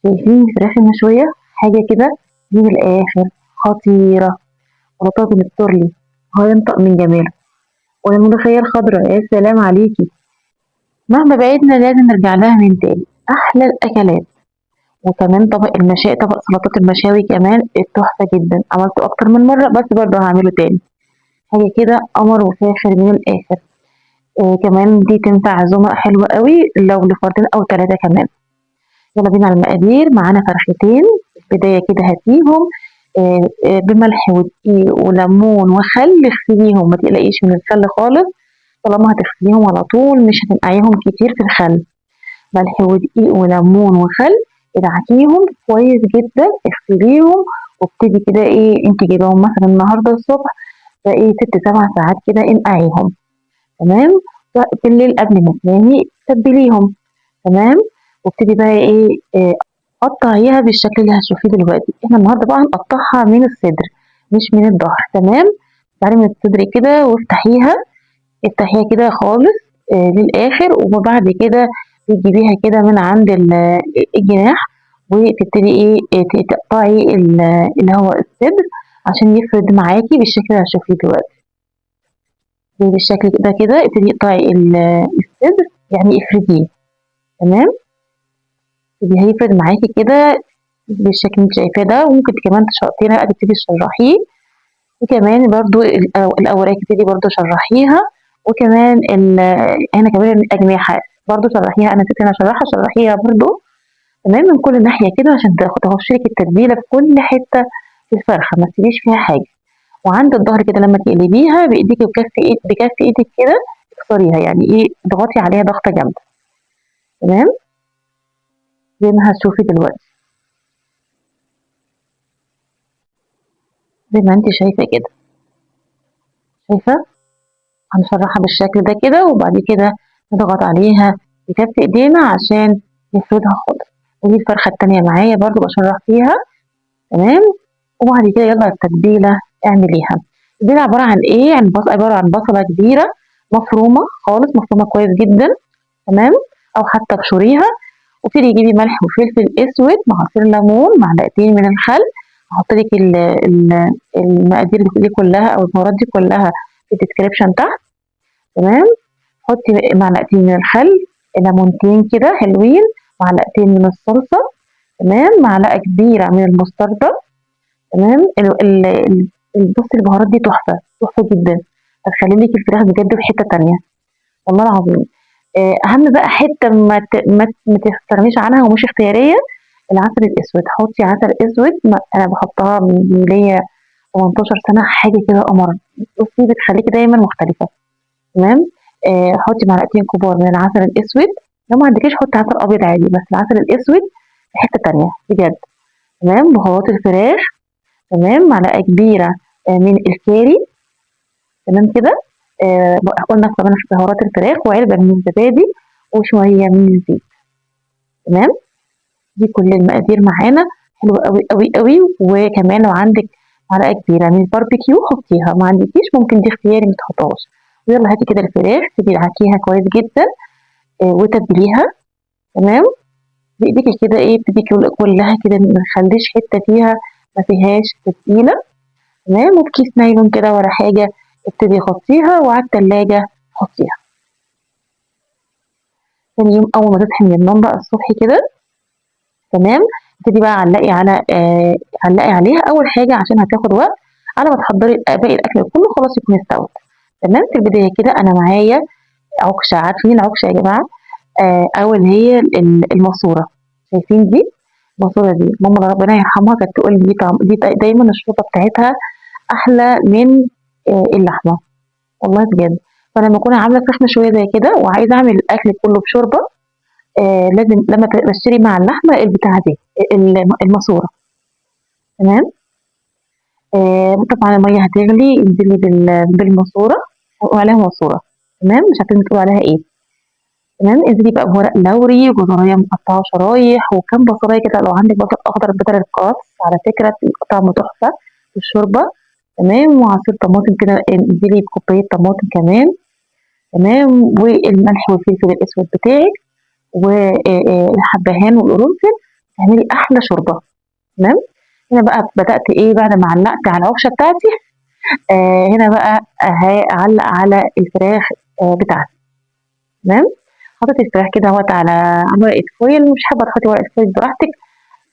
شايفين الفراخ المشوية حاجة كده دي من الآخر خطيرة، ولا طاجن التورلي هينطق من جماله، ولا الملوخية الخضراء يا سلام عليكي. مهما بعدنا لازم نرجع لها من تاني، أحلى الأكلات. وكمان طبق المشاوي، طبق سلطات المشاوي كمان تحفة جدا، عملته أكتر من مرة بس برضه هعمله تاني. حاجة كده قمر وفاخر من الآخر. كمان دي تنفع عزومة حلوة قوي لو لفردين أو ثلاثة كمان. يلا بينا على المقادير. معانا فرختين، في البداية كده هاتيهم بملح ودقيق وليمون وخل، اغسليهم ما تقلقيش من الخل خالص، طالما هتغسليهم على طول مش هتنقعيهم كتير في الخل. ملح ودقيق وليمون وخل، ادعكيهم كويس جدا، اغسليهم وابتدي كده انت جايباهم مثلا النهارده الصبح، فايه 6 7 ساعات كده انقعيهم. تمام. بالليل قبل ما تنامي تبليهم. تمام. وابتدي بقى قطعيها بالشكل اللي هتشوفيه دلوقتي. احنا النهارده بقى هنقطعها من الصدر مش من الظهر. تمام. تعالي من الصدر كده وافتحيها، افتحيها كده خالص للاخر، وبعد كده تجيبيها كده من عند الجناح، وتبتدي تقطعي اللي هو الصدر عشان يفرد معاكي بالشكل اللي هتشوفيه دلوقتي. بالشكل ده كده ابتدي اقطعي الصدر، يعني افرديه. تمام. ابتدي هيفرد معاكي كده بالشكل اللي انت شايفاه ده، وممكن كمان تقطعيها تبتدي تشرحيه، وكمان برضو الاوراق تبتدي برضو شرحيها، وكمان هنا كمان الاجنحه برضو شرحيها، انا نسيت هنا اشرحها، شرحيها برضو. تمام. من كل ناحيه كده عشان تخش لك التتبيله في كل حته في الفرخه، ما تسيبيش فيها حاجه. وعند الظهر كده لما تقلبيها بايديك بكف ايدك كده تكسريها، يعني اضغطي عليها ضغطه جامده. تمام. زي ما هتشوفي دلوقتي، زي ما انت شايفه كده. شايفه هنشرحها بالشكل ده كده، وبعد كده نضغط عليها بكف ايدينا عشان نفردها خالص. ودي الفرخة التانية معايا برضو بشرح فيها. تمام. وبعد كده يلا التتبيلة اعمليها. التتبيلة عبارة عن ايه؟ عبارة عن بصلة كبيرة مفرومة خالص، مفرومة كويس جدا. تمام. او حتى ابشريها، وابتدي تجيبي ملح وفلفل اسود مع عصير ليمون، معلقتين من الخل. هحط لك المقادير دي كلها او البهارات دي كلها في الديسكريبشن تحت. تمام. حطي معلقتين من الخل، ليمونتين كده حلوين، معلقتين من الصلصة. تمام. معلقة كبيرة من المستردة. تمام. بصي البهارات دي تحفة تحفة جدا، هتخلي لك الفراخ بجد في حتة تانية والله العظيم. أهم بقى حتة ما تستغنيش عنها ومش اختيارية، العسل الأسود. حطي عسل أسود، أنا بحطها من ليا 18 سنة، حاجة كده قمر. بصي بتخليكي دايما مختلفة. تمام. حطي معلقتين كبار من العسل الاسود، لو ما عندكيش حطي عسل ابيض عادي، بس العسل الاسود في حته تانية بجد. تمام. بهارات الفراخ. تمام. معلقه كبيره من الكاري. تمام كده. قلنا كمان في بهارات الفراخ، وعلبه من الزبادي، وشويه من الزيت. تمام. دي كل المقادير معانا، حلوه قوي قوي قوي. وكمان لو عندك معلقه كبيره من الباربيكيو حطيها، ما عندكيش ممكن دي اختياري ما تحطهاش. ويلا هاتي كده الفراخ تدعكيها كويس جدا وتتبليها. تمام. بايديكي كده تدي كلها كده، ما نخليش حته فيها ما فيهاش تتبيله. تمام. وبكيس نايلون كده ولا حاجه ابتدي غطيها، وعلى التلاجة حطيها. تاني يوم اول ما تصحي من النوم بقى الصبح كده، تمام، ابتدي بقى علقي عليها اول حاجه عشان هتاخد وقت على ما تحضري باقي الاكل كله خلاص يكون استوت. تمام. في البدايه كده انا معايا عكشه، عارفين العكشه يا جماعه؟ او اللي هي الماسوره. شايفين دي الماسوره دي؟ ماما ربنا يرحمها كانت تقول لي دي دايما الشوربه بتاعتها احلى من اللحمه، والله بجد. فلما اكون عامله فراخ مشويه زي كده وعايزه اعمل الاكل كله بشوربه، لازم لما بشتري مع اللحمه البتاعه دي الماسوره. تمام. طبعا الميه هتغلي، انزلي بالماسوره وعليها ماسوره. تمام. مش عارفين بتقول عليها ايه. تمام. انزلي بقى بورق لوري وجزرية مقطعة شرايح، وكم بصلاية كده، لو عندك بصل أخضر بدل القرص على فكرة بيبقى طعمه تحفة في الشوربة. تمام. وعصير طماطم كده، انزلي بكوباية طماطم كمان. تمام. والملح والفلفل الأسود بتاعك، والحبهان والقرنفل. تعملي احلى شوربه. تمام. هنا بقى بدات ايه بعد ما علقت على العكشه بتاعتي، هنا بقى هعلق على الفراخ بتاعتي. تمام. حطيت الفراخ كده اهوت على ورقه فويل، مش حابه تحطي ورقه فويل براحتك،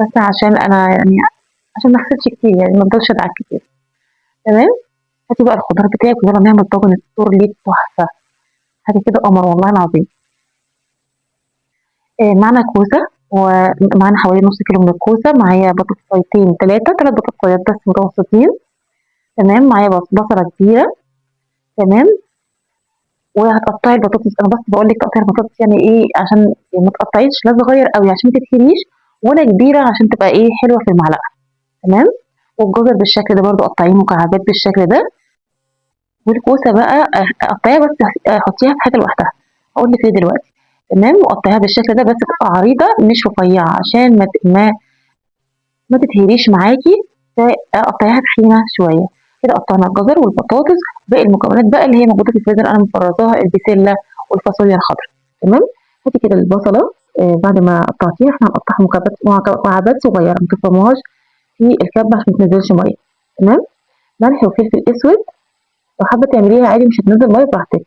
بس عشان انا يعني عشان ما اغسلش كتير، يعني ما افضلش ادعك كتير. تمام. هاتي بقى الخضار بتاعك ويلا نعمل طاجن التورلي تحفه، حاجه كده قمر والله العظيم. معانا كوسه، ومعانا حوالي نص كيلو من الكوسه، معايا بطاطسيتين ثلاث بطاطسيات بس متوسطين. تمام. معايا بصله كبيره. تمام. وهتقطعي البطاطس، انا بس بقول لك تقطيع البطاطس يعني ايه، عشان ما تقطعيش لا صغير قوي عشان ما تتهريش، ولا كبيره عشان تبقى ايه حلوه في المعلقه. تمام. والجزر بالشكل ده برضو قطعيه مكعبات بالشكل ده. والكوسه بقى قطعيها بس حطيها في حاجه لوحدها، هقول لك ليه دلوقتي. تمام. وقطعيها بالشكل ده بس تبقى عريضه مش رفيعه عشان ما تتهريش معاكي، فقطعيها تخينه شويه. كده قطعنا الجزر والبطاطس، باقي المكونات بقى اللي هي موجوده في الفريزر انا مفرزاها، البسله والفاصوليا الخضراء. تمام. هاتي كده البصله، بعد ما قطعتيها احنا هنقطعها مكعبات صغيره، ما تفرموهاش في الكبه عشان ما تنزلش ميه. تمام. ملح وفلفل اسود، لو حابه تعمليها عادي مش هتنزل ميه براحتك،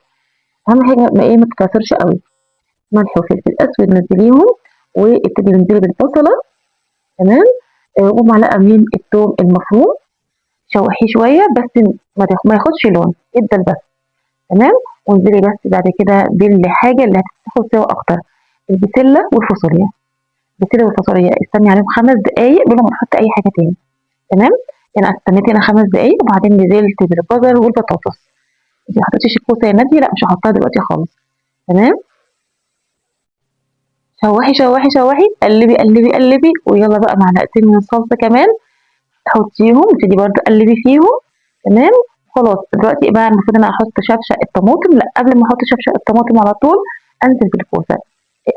اهم حاجه ما تتكاثرش قوي. ملح وفلفل اسود نزليهم، وابتدي انزلي بالبصله. تمام. ومعلقه من الثوم المفروم، شوحيه شويه بس ما ياخدش لون، يدبل بس. تمام. وانزلي بس بعد كده بالحاجه اللي هتاخد سوا اكتر، البسله والفاصوليا. البسله والفاصوليا استني عليهم 5 دقايق قبل ما تحطي اي حاجه تاني. تمام. يعني استنيت هنا 5 دقايق وبعدين نزلت بالجزر والبطاطس. انت ما حطيتيش الكوسه يا ناديه؟ لا مش هحطها دلوقتي خالص. تمام. شوحي شوحي شوحي، قلبي قلبي قلبي، ويلا بقى معلقتين من الصلصه كمان تحطيهم، تبتدي برضه قلبي فيهم. تمام. خلاص دلوقتي بقى المفروض ان انا احط شفشق الطماطم، لا قبل ما احط شفشق الطماطم على طول انزل بالكوسه،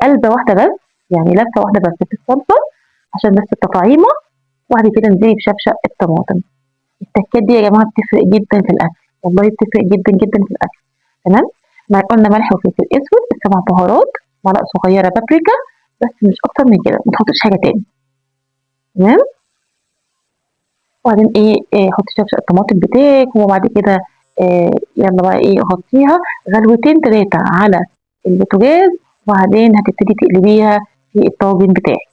قلبه واحده بس، يعني لفه واحده بس في الصلصه عشان بس التطعيمه، وبعد كده انزلي بشفشق الطماطم. التكات دي يا جماعه بتفرق جدا في الاكل، والله بتفرق جدا جدا في الاكل. تمام. قلنا ملح وفلفل اسود، السبع بهارات، معلقه صغيره بابريكا، بس مش اكتر من كده، ما تحطيش حاجه تاني. تمام. وبعدين حطي شفشق الطماطم بتاعك، وبعد كده يلا بقى حطيها غلوتين 3 على البوتاجاز، وبعدين هتبتدي تقلبيها في الطاجن بتاعك.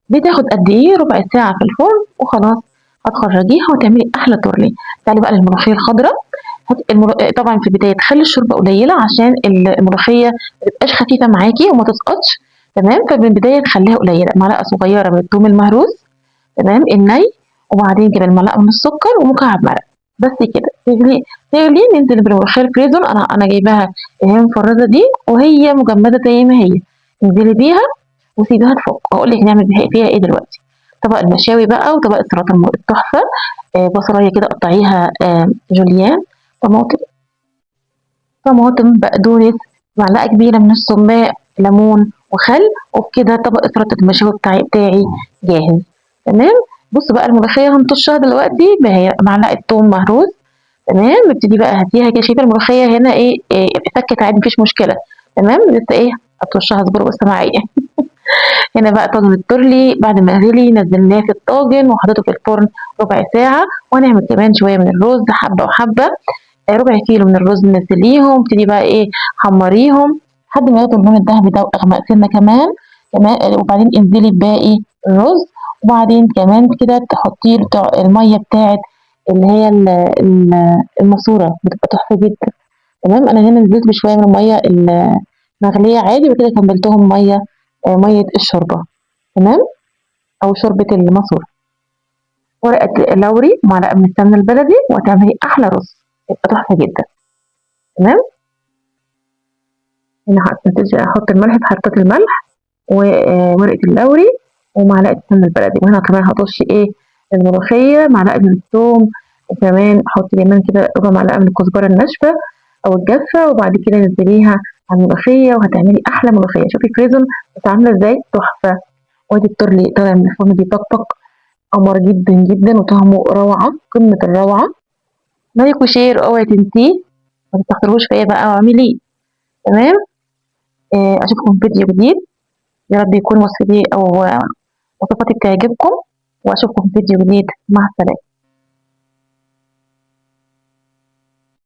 بتاخد قد ايه؟ ربع ساعة في الفرن وخلاص هتخرجيها وتعملي احلى تورلي. تعالي بقى للملوخية الخضراء. طبعا في البداية تخلي الشوربة قليلة عشان الملوخية ما تبقاش خفيفة معاكي وما تسقطش. تمام. فمن البداية تخليها قليلة، معلقة صغيرة من الثوم المهروس، تمام، الني، وبعدين كده المعلقه من السكر ومكعب مرق، بس كده. تغلي ننزل بالملوخيه الفريزر، انا جايباها اللي هي المفرزه دي وهي مجمده زي ما هي، انزلي بيها وسيبيها تفك. اقول لك نعمل فيها ايه دلوقتي. طبق المشاوي بقى وطبق السلطه التحفه. بصلايه كده قطعيها جوليان، طماطم، بقدونس، معلقه كبيره من السماق، ليمون وخل، وبكده طبق سلطه المشاوي بتاعي جاهز. تمام. بصوا بقى الملوخيه هنطشها دلوقتي معلقه توم مهروس. تمام. نبتدي بقى هاتيها كده، شايفه الملوخيه هنا فكت عادي مفيش مشكله. تمام. لسه هترشها اصبر بس معايا. هنا بقى طاجن التورلي بعد ما غلي نزلناه في الطاجن وحطيته في الفرن ربع ساعه، وهنعمل كمان شويه من الرز حبه وحبه. ربع كيلو من الرز ننزليهم، ابتدي بقى حمريهم لحد ما ياخدوا اللون الذهبي ده واغمق سنه كمان. تمام. وبعدين انزلي بباقي الرز، وبعدين كمان كده تحطي الميه بتاعت اللي هي الماسوره، بتبقى تحفه جدا. تمام. انا هنا نزلت بشويه من الميه المغليه عادي، وكده كملتهم ميه الشوربه. تمام. او شوربه الماسوره. ورقه لوري، معلقه من السمنه البلدي، وهتعملي احلى رز، يبقى تحفه جدا. تمام. هنا هحط الملح في حركة الملح، وورقة اللوري، ومعلقة السمنة البلدي، وهنا كمان هطش الملوخية، معلقة من الثوم، وكمان احط كمان كده ربع معلقة من الكزبرة الناشفة او الجافة، وبعد كده نزليها على الملوخية وهتعملي احلى ملوخية. شوفي فريزن عاملة ازاي تحفة. وادي التورلي طالع من الفرن بيطقطق، قمر جدا جدا، وطعمه روعة قمة الروعة. لايك وشير، اوعي تنسيه، ما تستخسروش فيا بقى واعمليه. تمام. اشوفكم في فيديو جديد. يا رب يكون وصفتي أو وصفتي تعجبكم، وأشوفكم في فيديو جديد. مع السلامة.